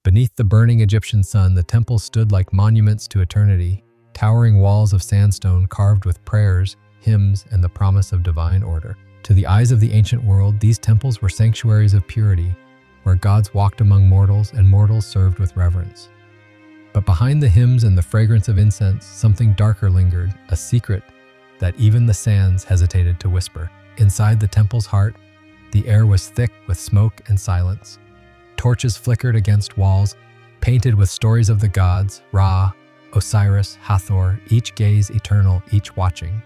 Beneath the burning Egyptian sun, the temples stood like monuments to eternity, towering walls of sandstone carved with prayers, hymns, and the promise of divine order. To the eyes of the ancient world, these temples were sanctuaries of purity, where gods walked among mortals and mortals served with reverence. But behind the hymns and the fragrance of incense, something darker lingered, a secret that even the sands hesitated to whisper. Inside the temple's heart, the air was thick with smoke and silence. Torches flickered against walls, painted with stories of the gods, Ra, Osiris, Hathor, each gaze eternal, each watching.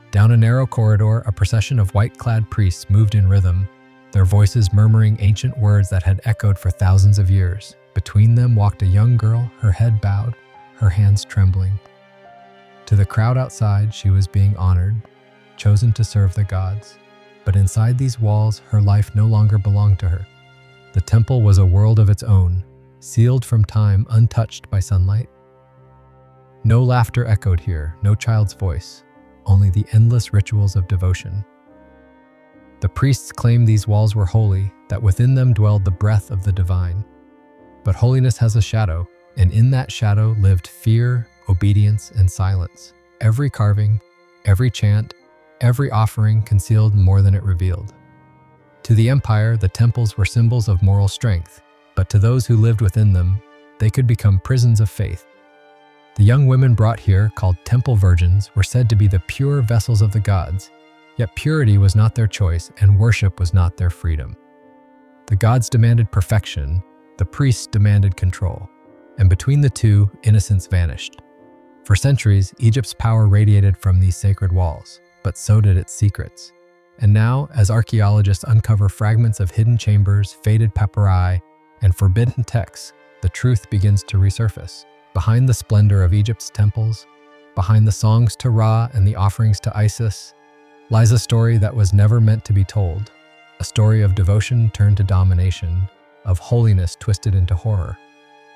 Down a narrow corridor, a procession of white-clad priests moved in rhythm, their voices murmuring ancient words that had echoed for thousands of years. Between them walked a young girl, her head bowed, her hands trembling. To the crowd outside, she was being honored, chosen to serve the gods. But inside these walls, her life no longer belonged to her. The temple was a world of its own, sealed from time, untouched by sunlight. No laughter echoed here, no child's voice, only the endless rituals of devotion. The priests claimed these walls were holy, that within them dwelled the breath of the divine. But holiness has a shadow, and in that shadow lived fear, obedience, and silence. Every carving, every chant, every offering concealed more than it revealed. To the empire, the temples were symbols of moral strength, but to those who lived within them, they could become prisons of faith. The young women brought here, called temple virgins, were said to be the pure vessels of the gods, yet purity was not their choice and worship was not their freedom. The gods demanded perfection, the priests demanded control, and between the two, innocence vanished. For centuries, Egypt's power radiated from these sacred walls, but so did its secrets. And now, as archaeologists uncover fragments of hidden chambers, faded papyri, and forbidden texts, the truth begins to resurface. Behind the splendor of Egypt's temples, behind the songs to Ra and the offerings to Isis, lies a story that was never meant to be told. A story of devotion turned to domination, of holiness twisted into horror.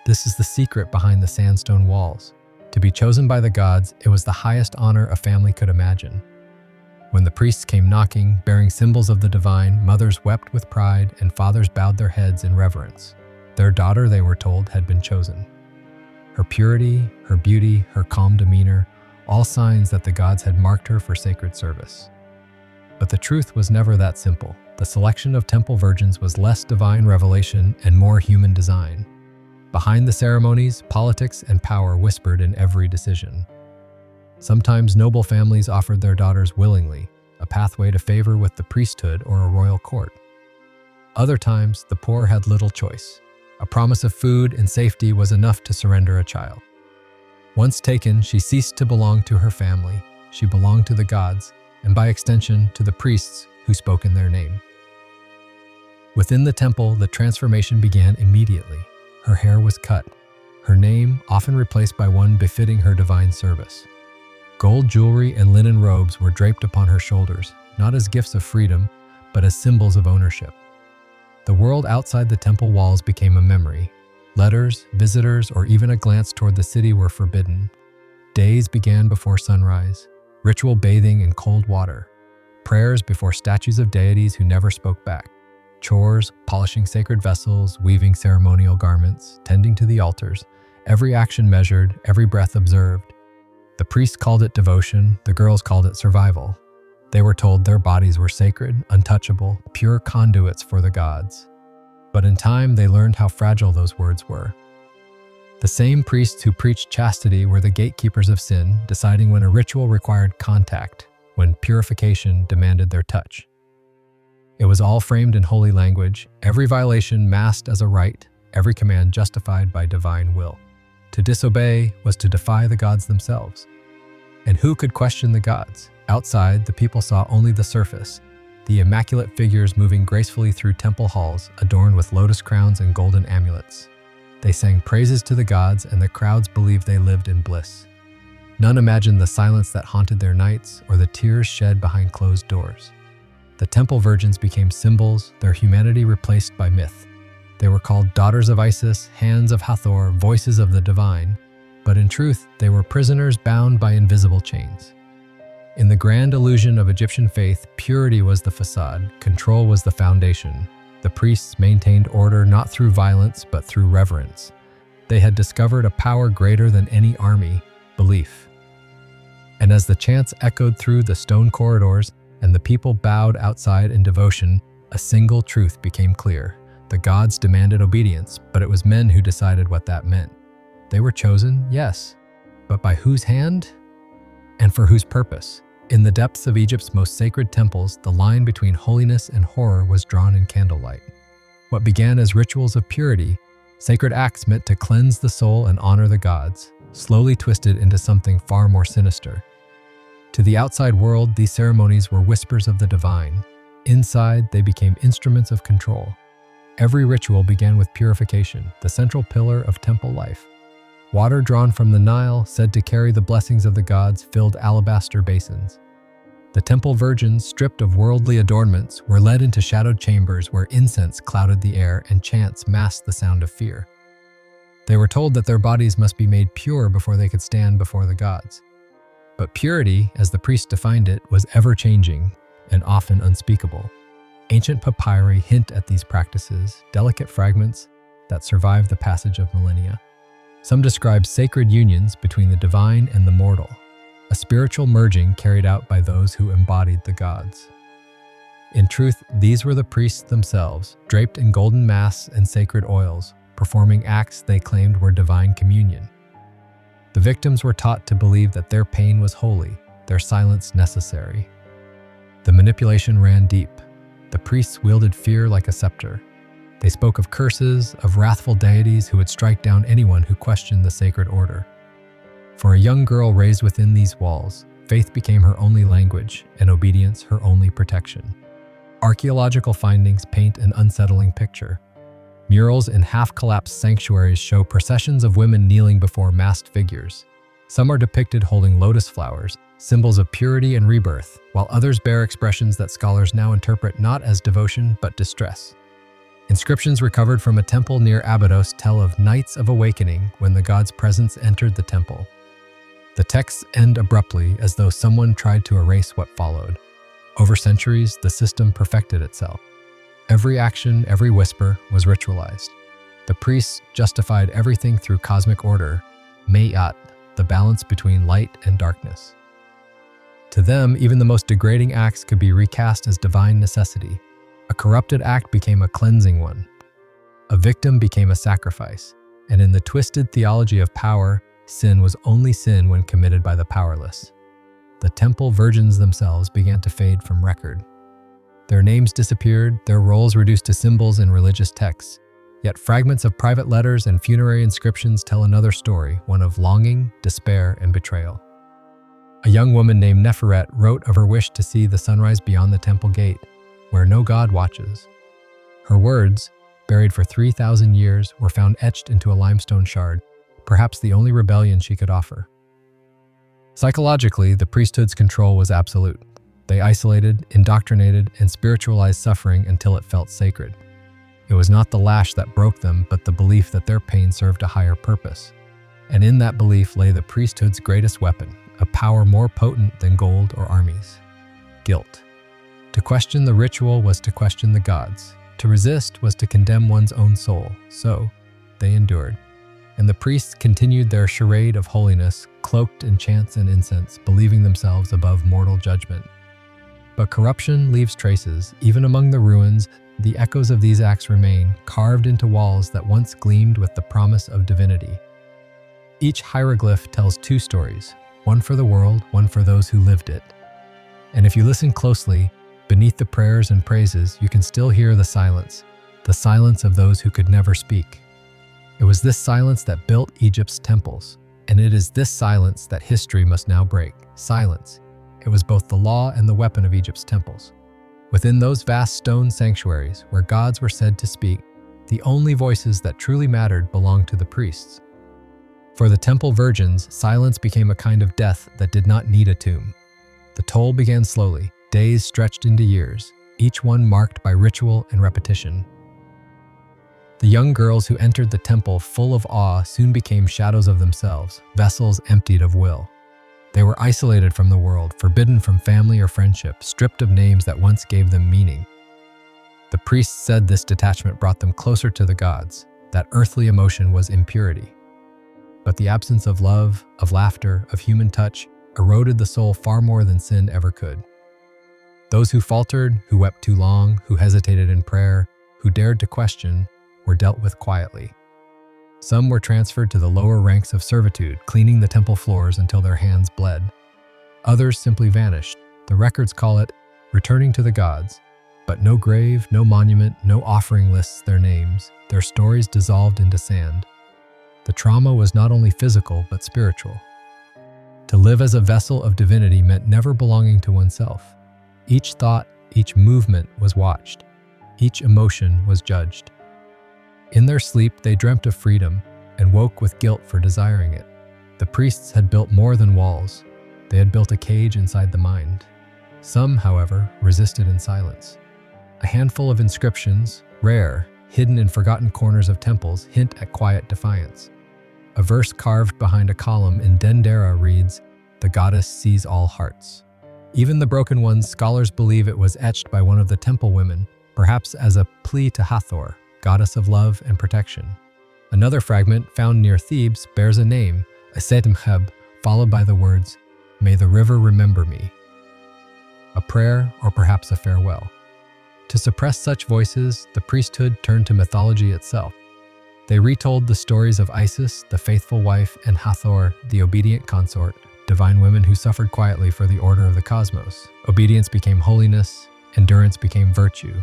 This is the secret behind the sandstone walls. To be chosen by the gods, it was the highest honor a family could imagine. When the priests came knocking, bearing symbols of the divine, mothers wept with pride and fathers bowed their heads in reverence. Their daughter, they were told, had been chosen. Her purity, her beauty, her calm demeanor, all signs that the gods had marked her for sacred service. But the truth was never that simple. The selection of temple virgins was less divine revelation and more human design. Behind the ceremonies, politics and power whispered in every decision. Sometimes noble families offered their daughters willingly, a pathway to favor with the priesthood or a royal court. Other times, the poor had little choice. A promise of food and safety was enough to surrender a child. Once taken, she ceased to belong to her family. She belonged to the gods, and by extension, to the priests who spoke in their name. Within the temple, the transformation began immediately. Her hair was cut, her name often replaced by one befitting her divine service. Gold jewelry and linen robes were draped upon her shoulders, not as gifts of freedom, but as symbols of ownership. The world outside the temple walls became a memory. Letters, visitors, or even a glance toward the city were forbidden. Days began before sunrise, ritual bathing in cold water, prayers before statues of deities who never spoke back, chores, polishing sacred vessels, weaving ceremonial garments, tending to the altars, every action measured, every breath observed. The priests called it devotion, the girls called it survival. They were told their bodies were sacred, untouchable, pure conduits for the gods. But in time, they learned how fragile those words were. The same priests who preached chastity were the gatekeepers of sin, deciding when a ritual required contact, when purification demanded their touch. It was all framed in holy language, every violation masked as a right, every command justified by divine will. To disobey was to defy the gods themselves. And who could question the gods? Outside, the people saw only the surface, the immaculate figures moving gracefully through temple halls, adorned with lotus crowns and golden amulets. They sang praises to the gods, and the crowds believed they lived in bliss. None imagined the silence that haunted their nights or the tears shed behind closed doors. The temple virgins became symbols, their humanity replaced by myth. They were called daughters of Isis, hands of Hathor, voices of the divine, but in truth, they were prisoners bound by invisible chains. In the grand illusion of Egyptian faith, purity was the facade, control was the foundation. The priests maintained order not through violence but through reverence. They had discovered a power greater than any army, belief. And as the chants echoed through the stone corridors and the people bowed outside in devotion, a single truth became clear. The gods demanded obedience, but it was men who decided what that meant. They were chosen, yes, but by whose hand? And for whose purpose? In the depths of Egypt's most sacred temples, the line between holiness and horror was drawn in candlelight. What began as rituals of purity, sacred acts meant to cleanse the soul and honor the gods, slowly twisted into something far more sinister. To the outside world, these ceremonies were whispers of the divine. Inside, they became instruments of control. Every ritual began with purification, the central pillar of temple life. Water drawn from the Nile, said to carry the blessings of the gods, filled alabaster basins. The temple virgins, stripped of worldly adornments, were led into shadowed chambers where incense clouded the air and chants masked the sound of fear. They were told that their bodies must be made pure before they could stand before the gods. But purity, as the priests defined it, was ever-changing and often unspeakable. Ancient papyri hint at these practices, delicate fragments that survive the passage of millennia. Some describe sacred unions between the divine and the mortal, a spiritual merging carried out by those who embodied the gods. In truth, these were the priests themselves, draped in golden masks and sacred oils, performing acts they claimed were divine communion. The victims were taught to believe that their pain was holy, their silence necessary. The manipulation ran deep. The priests wielded fear like a scepter. They spoke of curses, of wrathful deities who would strike down anyone who questioned the sacred order. For a young girl raised within these walls, faith became her only language and obedience her only protection. Archaeological findings paint an unsettling picture. Murals in half-collapsed sanctuaries show processions of women kneeling before masked figures. Some are depicted holding lotus flowers, symbols of purity and rebirth, while others bear expressions that scholars now interpret not as devotion but distress. Inscriptions recovered from a temple near Abydos tell of nights of awakening when the god's presence entered the temple. The texts end abruptly as though someone tried to erase what followed. Over centuries, the system perfected itself. Every action, every whisper was ritualized. The priests justified everything through cosmic order, Mayat, the balance between light and darkness. To them, even the most degrading acts could be recast as divine necessity. A corrupted act became a cleansing one. A victim became a sacrifice. And in the twisted theology of power, sin was only sin when committed by the powerless. The temple virgins themselves began to fade from record. Their names disappeared, their roles reduced to symbols in religious texts. Yet fragments of private letters and funerary inscriptions tell another story, one of longing, despair, and betrayal. A young woman named Neferet wrote of her wish to see the sunrise beyond the temple gate, where no god watches. Her words, buried for 3,000 years, were found etched into a limestone shard, perhaps the only rebellion she could offer. Psychologically, the priesthood's control was absolute. They isolated, indoctrinated, and spiritualized suffering until it felt sacred. It was not the lash that broke them, but the belief that their pain served a higher purpose. And in that belief lay the priesthood's greatest weapon, a power more potent than gold or armies: guilt. To question the ritual was to question the gods. To resist was to condemn one's own soul. So, they endured. And the priests continued their charade of holiness, cloaked in chants and incense, believing themselves above mortal judgment. But corruption leaves traces. Even among the ruins, the echoes of these acts remain, carved into walls that once gleamed with the promise of divinity. Each hieroglyph tells two stories, one for the world, one for those who lived it. And if you listen closely, beneath the prayers and praises, you can still hear the silence of those who could never speak. It was this silence that built Egypt's temples, and it is this silence that history must now break. Silence. It was both the law and the weapon of Egypt's temples. Within those vast stone sanctuaries, where gods were said to speak, the only voices that truly mattered belonged to the priests. For the temple virgins, silence became a kind of death that did not need a tomb. The toll began slowly, days stretched into years, each one marked by ritual and repetition. The young girls who entered the temple full of awe soon became shadows of themselves, vessels emptied of will. They were isolated from the world, forbidden from family or friendship, stripped of names that once gave them meaning. The priests said this detachment brought them closer to the gods, that earthly emotion was impurity. But the absence of love, of laughter, of human touch eroded the soul far more than sin ever could. Those who faltered, who wept too long, who hesitated in prayer, who dared to question, were dealt with quietly. Some were transferred to the lower ranks of servitude, cleaning the temple floors until their hands bled. Others simply vanished. The records call it returning to the gods. But no grave, no monument, no offering lists their names. Their stories dissolved into sand. The trauma was not only physical, but spiritual. To live as a vessel of divinity meant never belonging to oneself. Each thought, each movement was watched. Each emotion was judged. In their sleep, they dreamt of freedom and woke with guilt for desiring it. The priests had built more than walls. They had built a cage inside the mind. Some, however, resisted in silence. A handful of inscriptions, rare, hidden in forgotten corners of temples, hint at quiet defiance. A verse carved behind a column in Dendera reads, "The goddess sees all hearts." Even the broken ones, scholars believe it was etched by one of the temple women, perhaps as a plea to Hathor, goddess of love and protection. Another fragment, found near Thebes, bears a name, Asetemheb, followed by the words, "May the river remember me." A prayer or perhaps a farewell. To suppress such voices, the priesthood turned to mythology itself. They retold the stories of Isis, the faithful wife, and Hathor, the obedient consort, divine women who suffered quietly for the order of the cosmos. Obedience became holiness, endurance became virtue.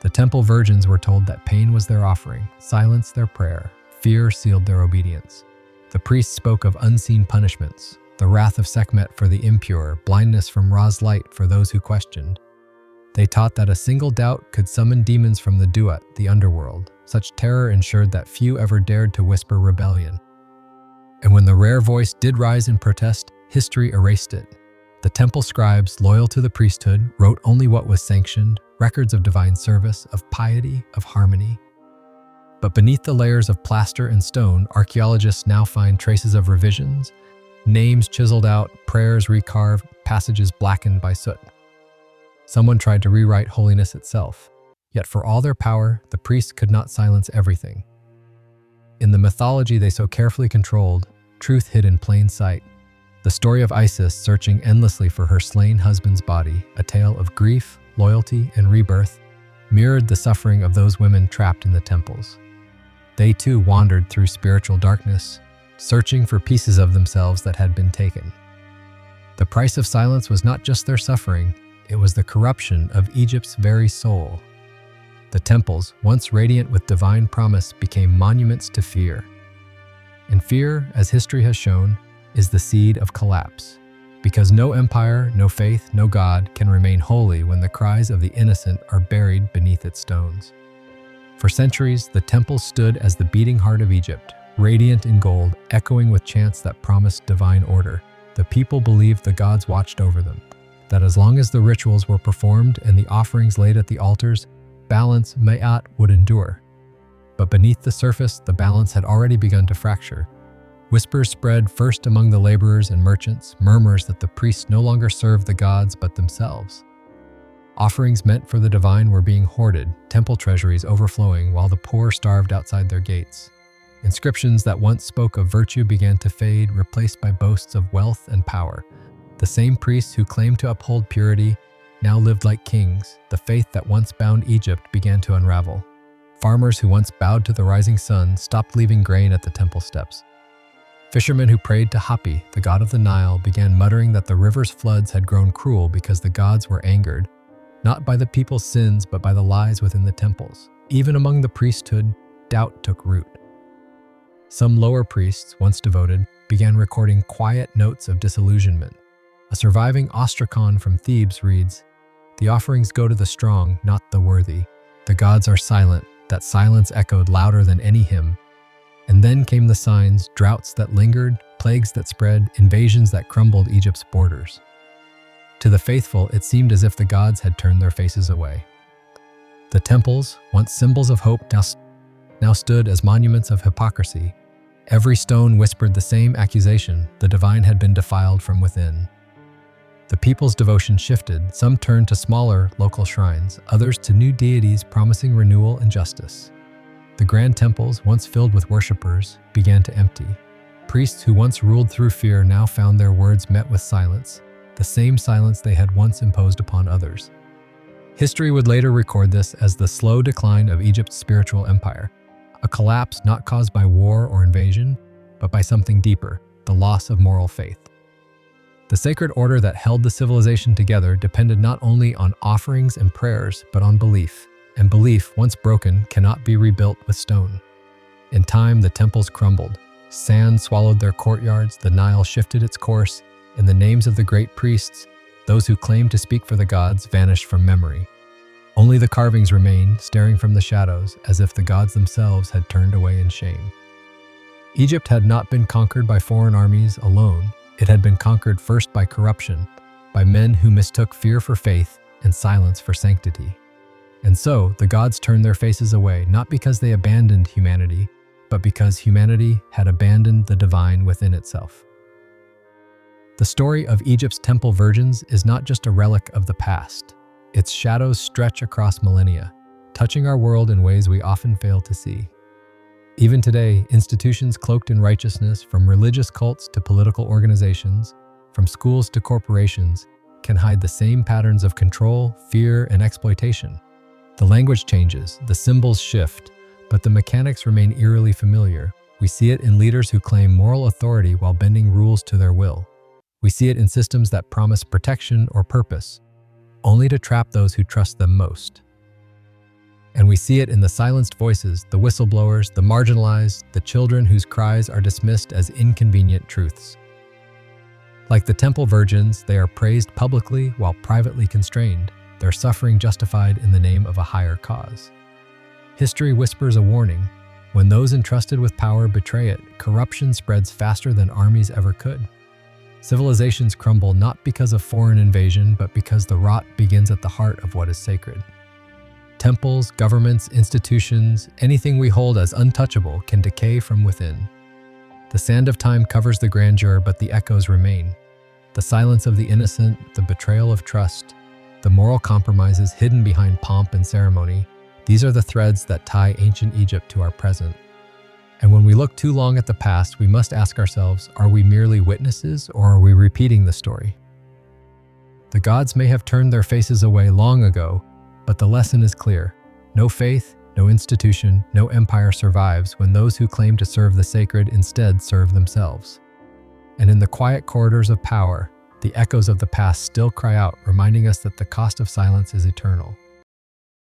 The temple virgins were told that pain was their offering, silence their prayer, fear sealed their obedience. The priests spoke of unseen punishments, the wrath of Sekhmet for the impure, blindness from Ra's light for those who questioned. They taught that a single doubt could summon demons from the Duat, the underworld. Such terror ensured that few ever dared to whisper rebellion. And when the rare voice did rise in protest, history erased it. The temple scribes, loyal to the priesthood, wrote only what was sanctioned, records of divine service, of piety, of harmony. But beneath the layers of plaster and stone, archaeologists now find traces of revisions, names chiseled out, prayers recarved, passages blackened by soot. Someone tried to rewrite holiness itself. Yet for all their power, the priests could not silence everything. In the mythology they so carefully controlled, truth hid in plain sight. The story of Isis searching endlessly for her slain husband's body, a tale of grief, loyalty, and rebirth, mirrored the suffering of those women trapped in the temples. They too wandered through spiritual darkness, searching for pieces of themselves that had been taken. The price of silence was not just their suffering, it was the corruption of Egypt's very soul. The temples, once radiant with divine promise, became monuments to fear. And fear, as history has shown, is the seed of collapse. Because no empire, no faith, no God can remain holy when the cries of the innocent are buried beneath its stones. For centuries, the temple stood as the beating heart of Egypt, radiant in gold, echoing with chants that promised divine order. The people believed the gods watched over them, that as long as the rituals were performed and the offerings laid at the altars, balance, ma'at, would endure. But beneath the surface, the balance had already begun to fracture. Whispers spread first among the laborers and merchants, murmurs that the priests no longer served the gods but themselves. Offerings meant for the divine were being hoarded, temple treasuries overflowing while the poor starved outside their gates. Inscriptions that once spoke of virtue began to fade, replaced by boasts of wealth and power. The same priests who claimed to uphold purity now lived like kings. The faith that once bound Egypt began to unravel. Farmers who once bowed to the rising sun stopped leaving grain at the temple steps. Fishermen who prayed to Hapi, the god of the Nile, began muttering that the river's floods had grown cruel because the gods were angered, not by the people's sins but by the lies within the temples. Even among the priesthood, doubt took root. Some lower priests, once devoted, began recording quiet notes of disillusionment. A surviving ostracon from Thebes reads, "The offerings go to the strong, not the worthy. The gods are silent." That silence echoed louder than any hymn. And then came the signs, droughts that lingered, plagues that spread, invasions that crumbled Egypt's borders. To the faithful, it seemed as if the gods had turned their faces away. The temples, once symbols of hope, now stood as monuments of hypocrisy. Every stone whispered the same accusation: the divine had been defiled from within. The people's devotion shifted. Some turned to smaller, local shrines, others to new deities promising renewal and justice. The grand temples, once filled with worshippers, began to empty. Priests who once ruled through fear now found their words met with silence, the same silence they had once imposed upon others. History would later record this as the slow decline of Egypt's spiritual empire, a collapse not caused by war or invasion, but by something deeper, the loss of moral faith. The sacred order that held the civilization together depended not only on offerings and prayers, but on belief, and belief, once broken, cannot be rebuilt with stone. In time, the temples crumbled. Sand swallowed their courtyards, the Nile shifted its course, and the names of the great priests, those who claimed to speak for the gods, vanished from memory. Only the carvings remained, staring from the shadows, as if the gods themselves had turned away in shame. Egypt had not been conquered by foreign armies alone. It had been conquered first by corruption, by men who mistook fear for faith and silence for sanctity. And so, the gods turned their faces away, not because they abandoned humanity, but because humanity had abandoned the divine within itself. The story of Egypt's temple virgins is not just a relic of the past. Its shadows stretch across millennia, touching our world in ways we often fail to see. Even today, institutions cloaked in righteousness, from religious cults to political organizations, from schools to corporations, can hide the same patterns of control, fear, and exploitation. The language changes, the symbols shift, but the mechanics remain eerily familiar. We see it in leaders who claim moral authority while bending rules to their will. We see it in systems that promise protection or purpose, only to trap those who trust them most. And we see it in the silenced voices, the whistleblowers, the marginalized, the children whose cries are dismissed as inconvenient truths. Like the temple virgins, they are praised publicly while privately constrained, their suffering justified in the name of a higher cause. History whispers a warning. When those entrusted with power betray it, corruption spreads faster than armies ever could. Civilizations crumble not because of foreign invasion, but because the rot begins at the heart of what is sacred. Temples, governments, institutions, anything we hold as untouchable can decay from within. The sand of time covers the grandeur, but the echoes remain. The silence of the innocent, the betrayal of trust, the moral compromises hidden behind pomp and ceremony, these are the threads that tie ancient Egypt to our present. And when we look too long at the past, we must ask ourselves, are we merely witnesses or are we repeating the story? The gods may have turned their faces away long ago, but the lesson is clear. No faith, no institution, no empire survives when those who claim to serve the sacred instead serve themselves. And in the quiet corridors of power, the echoes of the past still cry out, reminding us that the cost of silence is eternal.